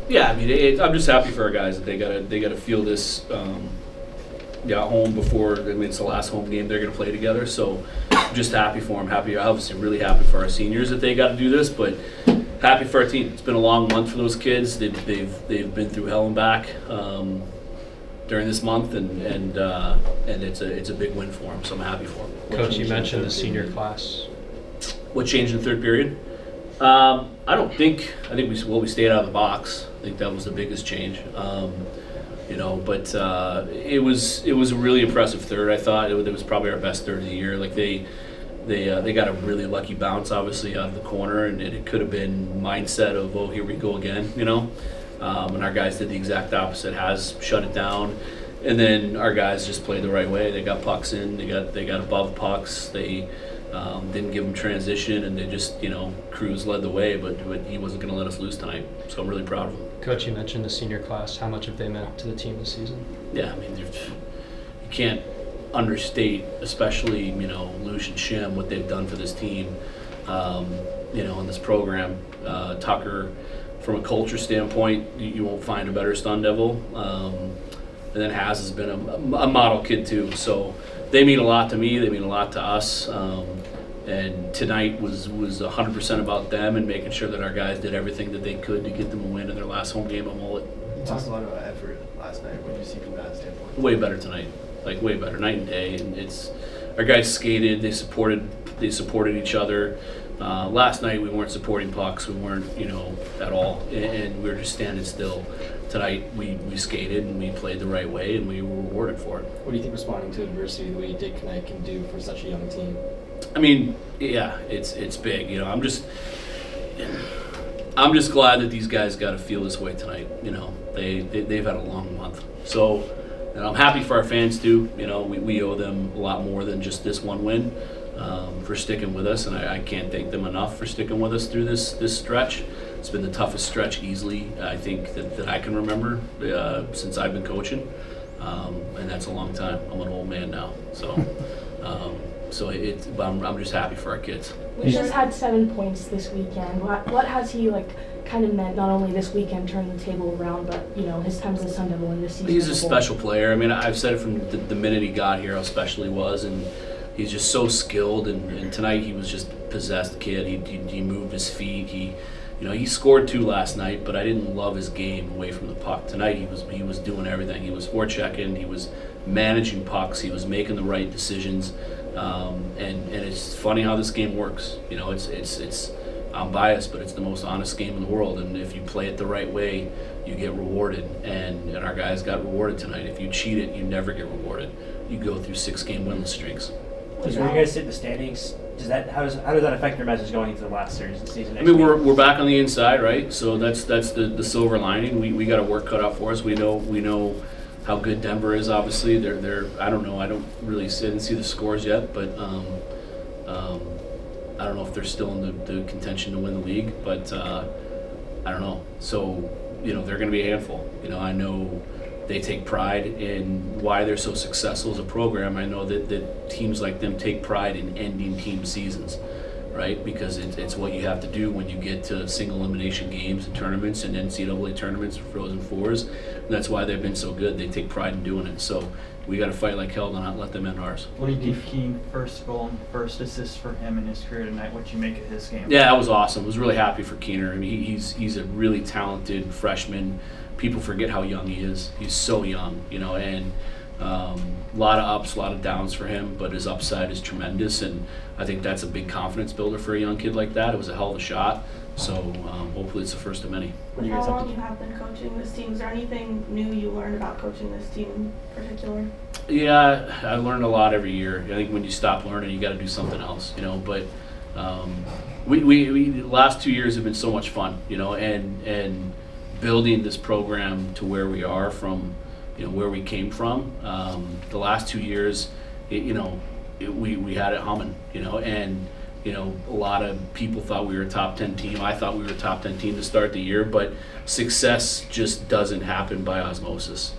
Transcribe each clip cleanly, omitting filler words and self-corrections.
Yeah, I mean, I'm just happy for our guys that they gotta feel this. At home before. I mean, it's the last home game they're gonna play together. So, just happy for them. Happy, obviously, really happy for our seniors that they got to do this, but happy for our team. It's been a long month for those kids. They've been through hell and back during this month, and it's a big win for them. So I'm happy for them. Coach, you mentioned the senior class. What changed in the third period? I think we stayed out of the box. I think that was the biggest change. But it was a really impressive third. I thought it was probably our best third of the year. Like they got a really lucky bounce, obviously, out of the corner, and it could have been mindset of, oh, here we go again, and our guys did the exact opposite. Has shut it down, and then our guys just played the right way. They got pucks in, they got above pucks. They didn't give them transition, and they just, Cruz led the way, but he wasn't going to let us lose tonight. So I'm really proud of him. Coach, you mentioned the senior class. How much have they meant to the team this season? Yeah, I mean, you can't understate, especially, Lucius and Schimek, what they've done for this team, in this program. Tucker, from a culture standpoint, you won't find a better Stun Devil. And then has been a model kid too. So they mean a lot to me. They mean a lot to us. And tonight was 100% about them and making sure that our guys did everything that they could to get them a win in their last home game at Mullet. You talked a lot about effort last night. What do you see from that standpoint? Way better tonight, way better, night and day. And our guys skated. They supported each other. Last night we weren't supporting pucks. We weren't, at all, and we were just standing still. Tonight we skated and we played the right way, and we were rewarded for it. What do you think responding to adversity the way you did tonight can do for such a young team? I mean, yeah, it's big. I'm just glad that these guys got to feel this way tonight. They've had a long month, so and I'm happy for our fans too. We owe them a lot more than just this one win. For sticking with us, and I can't thank them enough for sticking with us through this stretch. It's been the toughest stretch easily, I think, that I can remember since I've been coaching, and that's a long time. I'm an old man now, so I'm just happy for our kids. Lucius had 7 points this weekend. What has he kind of meant, not only this weekend turning the table around, but his time as a Sun Devil in this season? He's a special player. I mean, I've said it from the minute he got here how special he was, and he's just so skilled, and tonight he was just possessed kid. He moved his feet. He scored 2 last night, but I didn't love his game away from the puck. Tonight he was doing everything. He was forechecking. He was managing pucks. He was making the right decisions. And it's funny how this game works. It's I'm biased, but it's the most honest game in the world. And if you play it the right way, you get rewarded. And our guys got rewarded tonight. If you cheat it, you never get rewarded. You go through 6-game winless streaks. Because when you guys sit in the standings, how does that affect your message going into the last series of the season? I mean, we're back on the inside, right? So that's the silver lining. We got a work cut out for us. We know how good Denver is. Obviously, they're I don't know. I don't really didn't see the scores yet, but I don't know if they're still in the contention to win the league. But I don't know. So they're going to be a handful. I know. They take pride in why they're so successful as a program. I know that teams like them take pride in ending team seasons, right? Because it's what you have to do when you get to single elimination games and tournaments and NCAA tournaments and Frozen Fours. And that's why they've been so good. They take pride in doing it. So we got to fight like hell to not let them end ours. What do you give Keane first goal and first assist for him in his career tonight? What you make of his game? Yeah, that was awesome. I was really happy for Keener. I mean, he's a really talented freshman. People forget how young he is. He's so young, and a lot of ups, a lot of downs for him, but his upside is tremendous, and I think that's a big confidence builder for a young kid like that. It was a hell of a shot, so hopefully it's the first of many. How long you have been coaching this team? Is there anything new you learned about coaching this team in particular? Yeah, I learned a lot every year. I think when you stop learning, you got to do something else, but we last 2 years have been so much fun, and building this program to where we are from, where we came from. The last 2 years, we had it humming, and a lot of people thought we were a top 10 team. I thought we were a top 10 team to start the year, but success just doesn't happen by osmosis,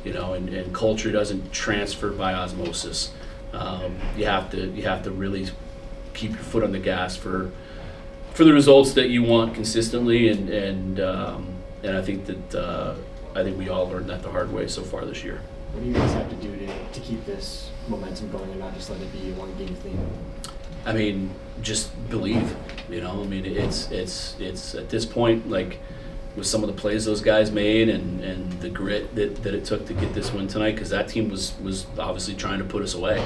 and culture doesn't transfer by osmosis. You have to really keep your foot on the gas for the results that you want consistently, and I think that we all learned that the hard way so far this year. What do you guys have to do to keep this momentum going and not just let it be a one-game thing? I mean, just believe. You know, I mean, it's at this point, like, with some of the plays those guys made and the grit that it took to get this win tonight, because that team was obviously trying to put us away.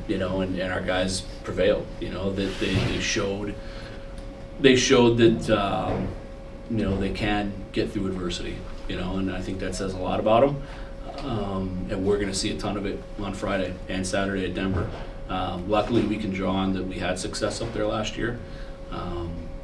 You know, and our guys prevailed. You know, that they showed that you know, they can get through adversity. You know, and I think that says a lot about them. And we're going to see a ton of it on Friday and Saturday at Denver. Luckily, we can draw on that we had success up there last year.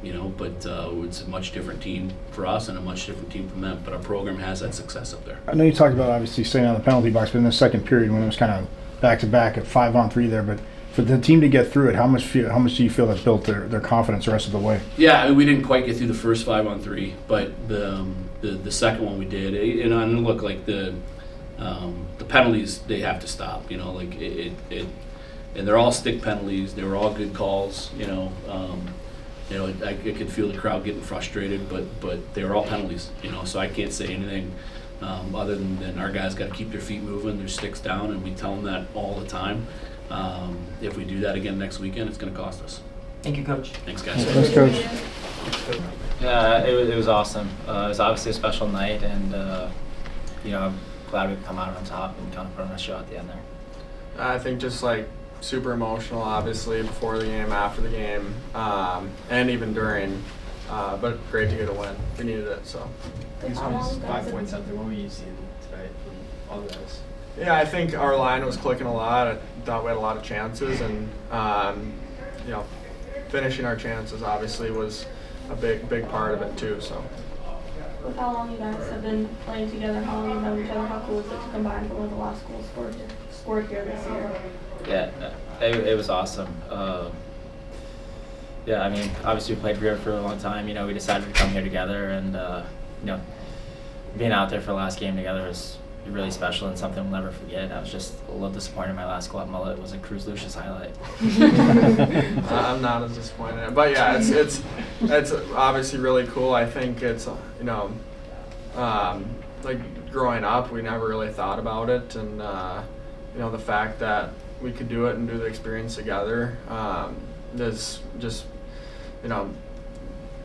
You know, but it's a much different team for us and a much different team from them. But our program has that success up there. I know you talked about obviously staying on the penalty box, but in the second period when it was kind of back-to-back at 5-on-3 there, but for the team to get through it, how much do you feel that built their confidence the rest of the way? Yeah, I mean, we didn't quite get through the first 5-on-3, but the second one we did. And look, like the penalties, they have to stop. You know, like it and they're all stick penalties. They were all good calls. You know, I could feel the crowd getting frustrated, but they were all penalties. You know, so I can't say anything other than our guys got to keep their feet moving, their sticks down, and we tell them that all the time. If we do that again next weekend, it's going to cost us. Thank you, Coach. Thanks, guys. Thanks, Coach. Yeah, it was awesome. It was obviously a special night, and you know, I'm glad we could come out on top and kind of put on a show at the end there. I think just like super emotional, obviously, before the game, after the game, and even during. But great to get a win. We needed it, so. These ones 5 points out there. What were you seeing tonight from all the guys? Yeah, I think our line was clicking a lot. I thought we had a lot of chances, and you know, finishing our chances obviously was a big part of it too. So. With how long you guys have been playing together, how long you've known each other, how cool is it to combine for one of the last goals scored here this year? Yeah, it was awesome. Yeah, I mean, obviously we played here for a long time. You know, we decided to come here together, and you know, being out there for the last game together was really special and something we'll never forget. I was just a little disappointed my last goal at Mullet was a Cruz Lucius highlight. I'm not as disappointed, but yeah, it's obviously really cool. I think it's, you know, like growing up, we never really thought about it, and you know, the fact that we could do it and do the experience together is just, you know,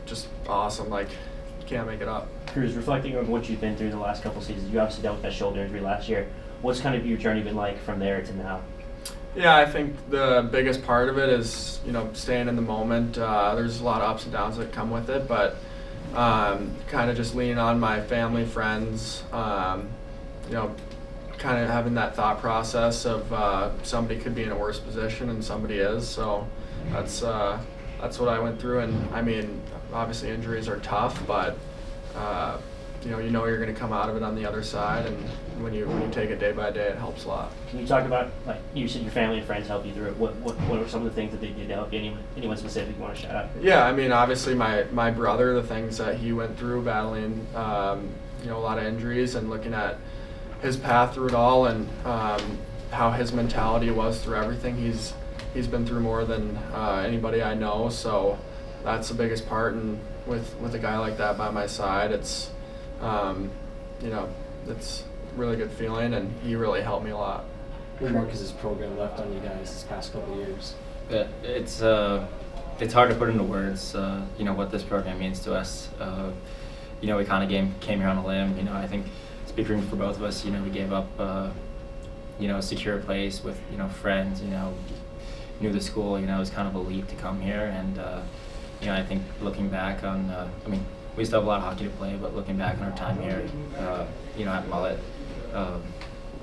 just awesome. Like, you can't make it up. Cruz, reflecting on what you've been through the last couple seasons, you obviously dealt with that shoulder injury last year. What's kind of your journey been like from there to now? Yeah, I think the biggest part of it is, you know, staying in the moment. There's a lot of ups and downs that come with it, but kind of just leaning on my family, friends, you know, kind of having that thought process of somebody could be in a worse position and somebody is. So that's what I went through. And I mean, obviously injuries are tough, but you know you're going to come out of it on the other side, and when you take it day by day, it helps a lot. Can you talk about, like you said, your family and friends helped you through it? What are some of the things that they did to help you? Anyone specific you want to shout out? Yeah, I mean, obviously my brother, the things that he went through, battling you know, a lot of injuries, and looking at his path through it all, and how his mentality was through everything. He's been through more than anybody I know, so that's the biggest part. And with a guy like that by my side, it's you know, it's a really good feeling, and he really helped me a lot. What mark has this program left on you guys this past couple of years? Yeah, it's hard to put into words. You know what this program means to us. You know, we kind of came here on a limb. You know, I think speaking for both of us, you know, we gave up you know, a secure place with, you know, friends. You know, knew the school. You know, it was kind of a leap to come here, and you know, I think looking back on, I mean, we still have a lot of hockey to play, but looking back on our time here, you know, at Mullet,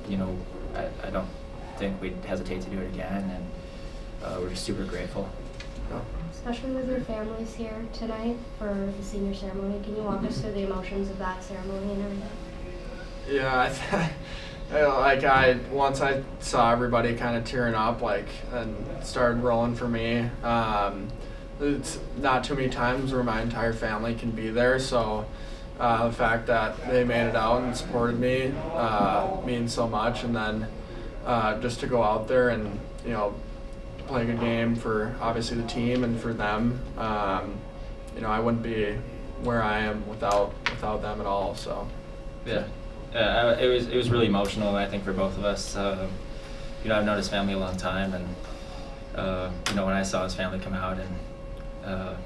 you know, I don't think we'd hesitate to do it again, and we're just super grateful. Especially with your families here tonight for the senior ceremony. Can you walk us through the emotions of that ceremony and everything? Yeah, once I saw everybody kind of tearing up, like, and it started rolling for me. It's not too many times where my entire family can be there, so the fact that they made it out and supported me means so much. And then just to go out there and, you know, play a good game for obviously the team and for them. You know, I wouldn't be where I am without without them at all. So Yeah, it was really emotional, I think, for both of us. You know, I've known his family a long time, and you know, when I saw his family come out and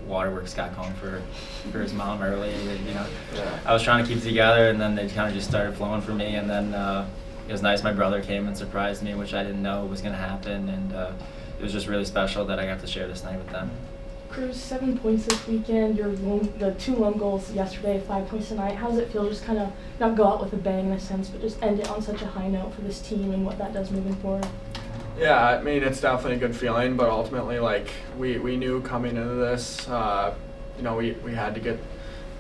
Waterworks got going for his mom early, you know, I was trying to keep it together, and then they kind of just started flowing for me, and then it was nice. My brother came and surprised me, which I didn't know was going to happen, and it was just really special that I got to share this night with them. Cruz, 7 points this weekend. The 2 lone goals yesterday, 5 points tonight. How does it feel just kind of not go out with a bang in a sense, but just end it on such a high note for this team and what that does moving forward? yeah, I mean, it's definitely a good feeling, but ultimately, like, we knew coming into this, you know, we had to get,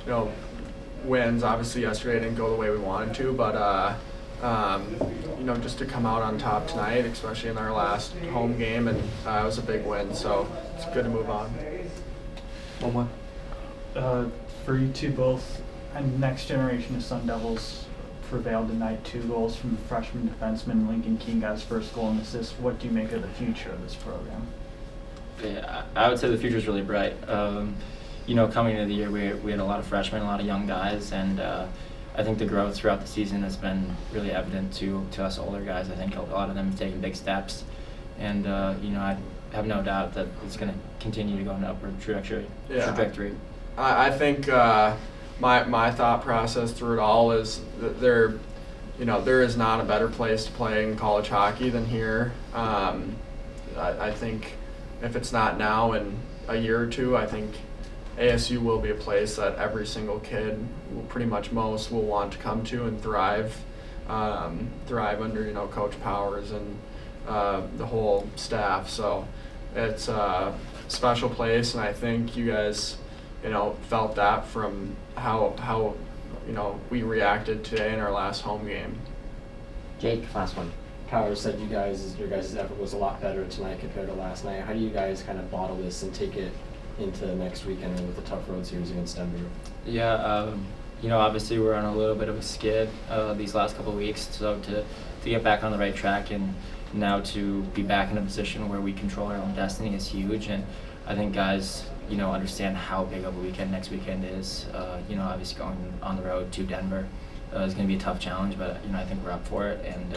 you know, wins. Obviously yesterday didn't go the way we wanted to, but you know, just to come out on top tonight, especially in our last home game, and it was a big win, so it's good to move on. One more. For you two both, and next generation of Sun Devils prevailed tonight. 2 goals from the freshman defenseman Lincoln King got his first goal and assist. What do you make of the future of this program? Yeah, I would say the future is really bright. You know, coming into the year, we had a lot of freshmen, a lot of young guys, and I think the growth throughout the season has been really evident to us older guys. I think a lot of them have taken big steps, and you know, I have no doubt that it's going to continue to go in an upward trajectory. I think my thought process through it all is that there is not a better place to play in college hockey than here. I think if it's not now, in a year or two, I think ASU will be a place that every single kid, pretty much most, will want to come to and thrive under, you know, Coach Powers and the whole staff. So it's a special place, and I think you guys, you know, felt that from how you know, we reacted today in our last home game. Jake, last one. Powers said your guys' effort was a lot better tonight compared to last night. How do you guys kind of bottle this and take it into next weekend with a tough road series against Denver? Yeah, you know, obviously we're on a little bit of a skid these last couple of weeks, so to get back on the right track and now to be back in a position where we control our own destiny is huge. And I think guys, you know, understand how big of a weekend next weekend is. You know, obviously going on the road to Denver is going to be a tough challenge, but you know, I think we're up for it, and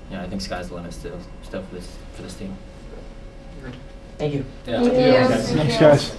you know, I think sky's the limit still for this team. Thank you. Yeah. Yes. Thanks, guys.